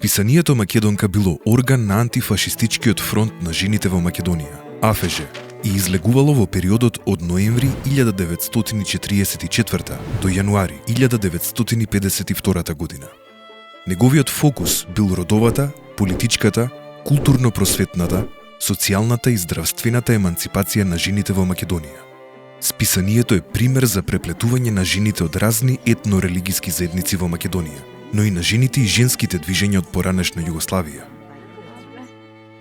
Списанието Македонка било орган на антифашистичкиот фронт на жените во Македонија, АФЖ, и излегувало во периодот од ноември 1944 до јануари 1952 година. Неговиот фокус бил родовата, политичката, културно-просветната, социјалната и здравствената еманципација на жените во Македонија. Списанието е пример за преплетување на жените од разни етно-религиски заедници во Македонија, но и на жените и женските движења од поранешна Југославија.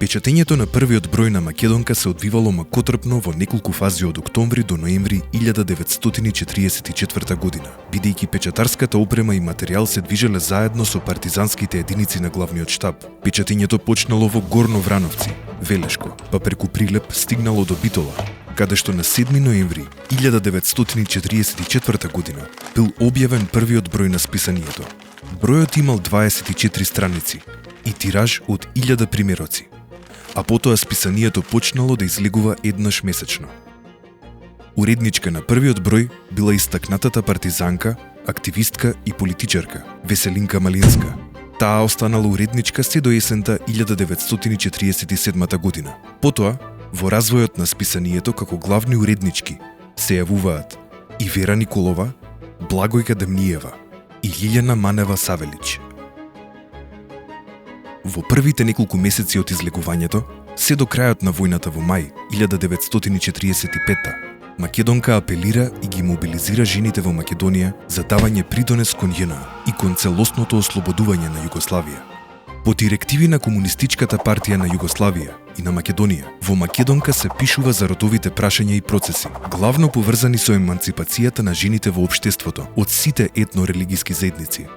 Печатењето на првиот број на Македонка се одвивало макотрпно во неколку фази од октомври до ноември 1944 година, бидејќи печатарската опрема и материјал се движеле заедно со партизанските единици на главниот штаб. Печатењето почнало во Горно Врановци, Велешко, па преку Прилеп стигнало до Битола, каде што на 7 ноември 1944 година бил објавен првиот број на списанието. Бројот имал 24 страници и тираж од 1000 примероци, а потоа списанието почнало да излегува еднаш месечно. Уредничка на првиот број била истакнатата партизанка, активистка и политичарка Веселинка Малинска. Таа останала уредничка се до есента 1947 година. Потоа, во развојот на списанието како главни уреднички се јавуваат и Вера Николова, Благојка Демниева и Лилјана Манева Савелич. Во првите неколку месеци од излегувањето, се до крајот на војната во мај 1945, Македонка апелира и ги мобилизира жените во Македонија за давање придонес кон ЈНА и кон целосното ослободување на Југославија. По директиви на Комунистичката партија на Југославија и на Македонија, во Македонка се пишува за родовите прашања и процеси, главно поврзани со еманципацијата на жените во општеството од сите етно-религиски заедници.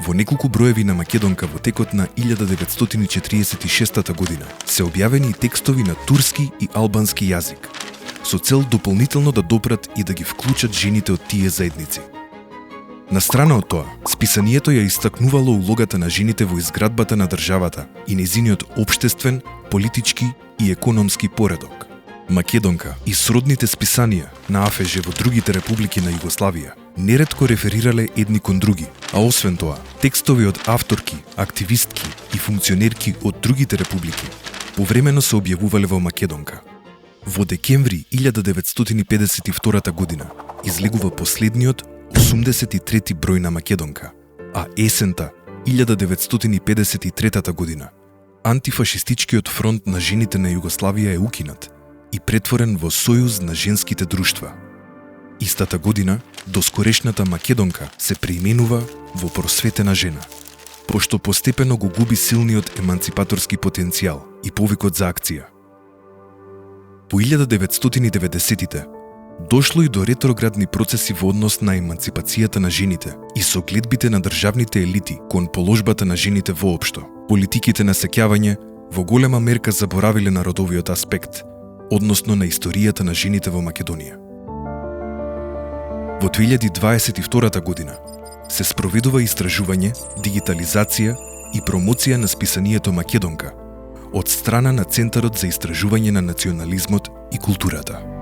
Во неколку броеви на Македонка во текот на 1946 година се објавени и текстови на турски и албански јазик, со цел дополнително да допрат и да ги вклучат жените од тие заедници. На страна од тоа, списанието ја истакнувало улогата на жените во изградбата на државата и нејзиниот општествен, политички и економски поредок. Македонка и сродните списанија на АФЖ во другите републики на Југославија неретко реферирале едни кон други, а освен тоа, текстови од авторки, активистки и функционерки од другите републики повремено се објавувале во Македонка. Во декември 1952 година излегува последниот 83 број на Македонка, а есента 1953 година антифашистичкиот фронт на жените на Југославија е укинат и претворен во Сојуз на женските друштва. Истата година, доскорешната Македонка се преименува во Просветена жена, пошто постепено го губи силниот еманципаторски потенцијал и повикот за акција. По 1990-тите дошло и до ретроградни процеси во однос на еманципацијата на жените и со гледбите на државните елити кон положбата на жените воопшто. Политиките на сеќавање во голема мерка заборавиле на родовиот аспект, односно на историјата на жените во Македонија. Во 2022 година се спроведува истражување, дигитализација и промоција на списанието Македонка од страна на Центарот за истражување на национализмот и културата.